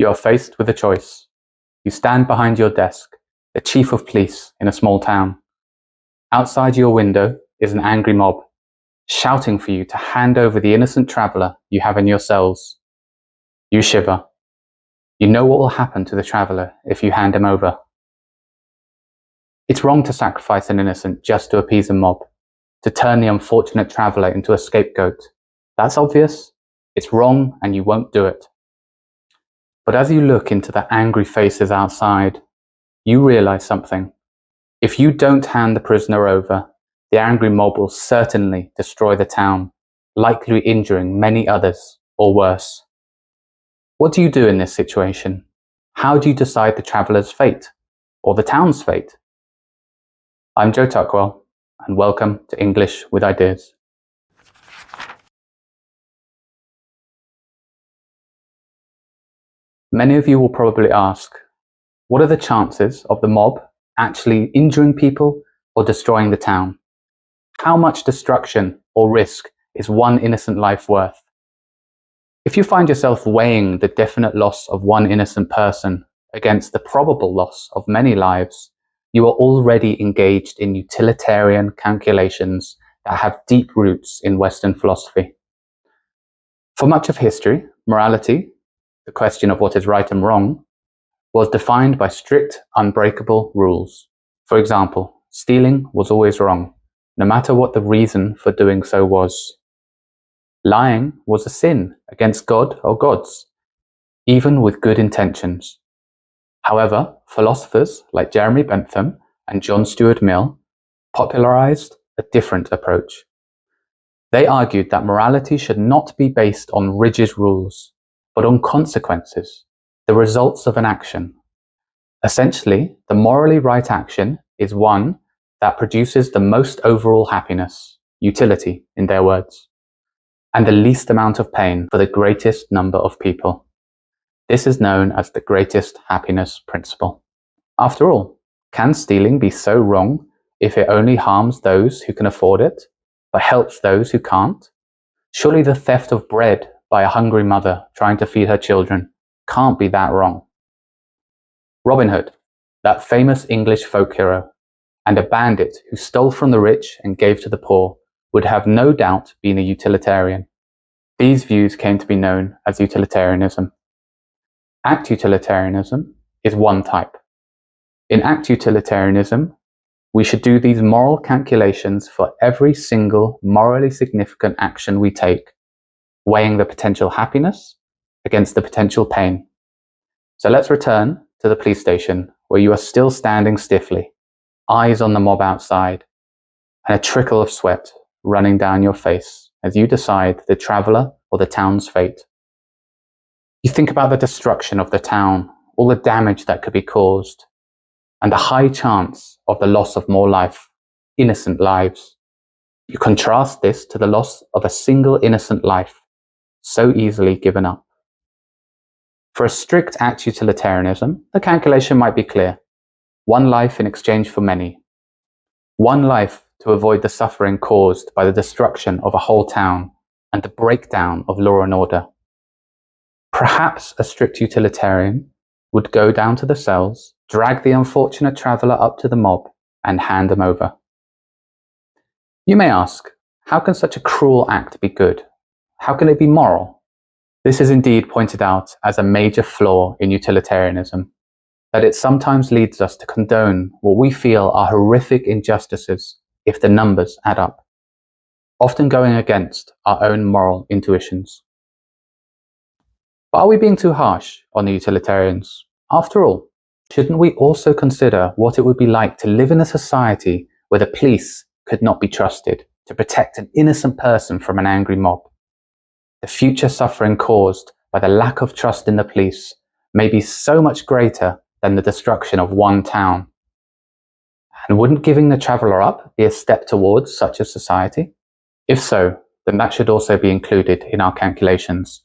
You are faced with a choice. You stand behind your desk, the chief of police in a small town. Outside your window is an angry mob, shouting for you to hand over the innocent traveller you have in your cells. You shiver. You know what will happen to the traveller if you hand him over. It's wrong to sacrifice an innocent just to appease a mob, to turn the unfortunate traveller into a scapegoat. That's obvious. It's wrong and you won't do it. But as you look into the angry faces outside, you realise something. If you don't hand the prisoner over, the angry mob will certainly destroy the town, likely injuring many others, or worse. What do you do in this situation? How do you decide the traveller's fate, or the town's fate? I'm Joe Tuckwell, and welcome to English with Ideas. Many of you will probably ask, what are the chances of the mob actually injuring people or destroying the town? How much destruction or risk is one innocent life worth? If you find yourself weighing the definite loss of one innocent person against the probable loss of many lives, you are already engaged in utilitarian calculations that have deep roots in Western philosophy. For much of history, morality, the question of what is right and wrong, was defined by strict, unbreakable rules. For example, stealing was always wrong, no matter what the reason for doing so was. Lying was a sin against God or gods, even with good intentions. However, philosophers like Jeremy Bentham and John Stuart Mill popularized a different approach. They argued that morality should not be based on rigid rules, but on consequences, the results of an action. Essentially, the morally right action is one that produces the most overall happiness, utility in their words, and the least amount of pain for the greatest number of people. This is known as the greatest happiness principle. After all, can stealing be so wrong if it only harms those who can afford it, but helps those who can't? Surely the theft of bread by a hungry mother trying to feed her children can't be that wrong. Robin Hood, that famous English folk hero, and a bandit who stole from the rich and gave to the poor, would have no doubt been a utilitarian. These views came to be known as utilitarianism. Act utilitarianism is one type. In act utilitarianism, we should do these moral calculations for every single morally significant action we take, weighing the potential happiness against the potential pain. So let's return to the police station where you are still standing stiffly, eyes on the mob outside, and a trickle of sweat running down your face as you decide the traveller or the town's fate. You think about the destruction of the town, all the damage that could be caused, and the high chance of the loss of more life, innocent lives. You contrast this to the loss of a single innocent life, so easily given up. For a strict act utilitarianism, the calculation might be clear. One life in exchange for many. One life to avoid the suffering caused by the destruction of a whole town and the breakdown of law and order. Perhaps a strict utilitarian would go down to the cells, drag the unfortunate traveller up to the mob, and hand them over. You may ask, how can such a cruel act be good? How can it be moral? This is indeed pointed out as a major flaw in utilitarianism, that it sometimes leads us to condone what we feel are horrific injustices if the numbers add up, often going against our own moral intuitions. But are we being too harsh on the utilitarians? After all, shouldn't we also consider what it would be like to live in a society where the police could not be trusted to protect an innocent person from an angry mob? The future suffering caused by the lack of trust in the police may be so much greater than the destruction of one town. And wouldn't giving the traveller up be a step towards such a society? If so, then that should also be included in our calculations.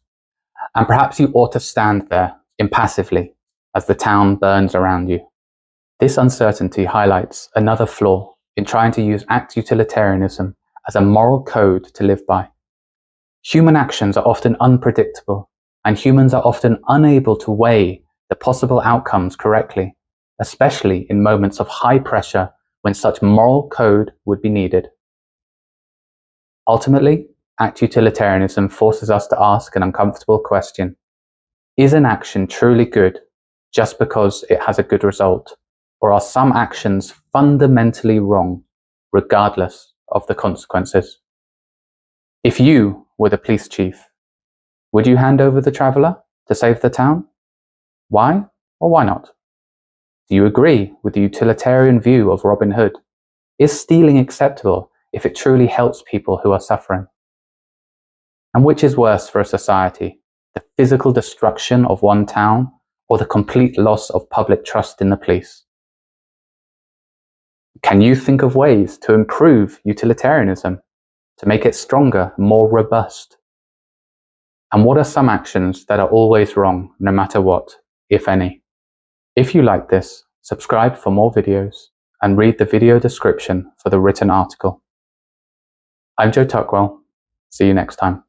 And perhaps you ought to stand there impassively as the town burns around you. This uncertainty highlights another flaw in trying to use act utilitarianism as a moral code to live by. Human actions are often unpredictable and humans are often unable to weigh the possible outcomes correctly, especially in moments of high pressure when such moral code would be needed. Ultimately, ACT utilitarianism forces us to ask an uncomfortable question. Is an action truly good just because it has a good result, or are some actions fundamentally wrong, regardless of the consequences? If you were the police chief, would you hand over the traveller to save the town? Why or why not? Do you agree with the utilitarian view of Robin Hood? Is stealing acceptable if it truly helps people who are suffering? And which is worse for a society, the physical destruction of one town or the complete loss of public trust in the police? Can you think of ways to improve utilitarianism, to make it stronger, more robust? And what are some actions that are always wrong, no matter what, if any? If you like this, subscribe for more videos and read the video description for the written article. I'm Joe Tuckwell. See you next time.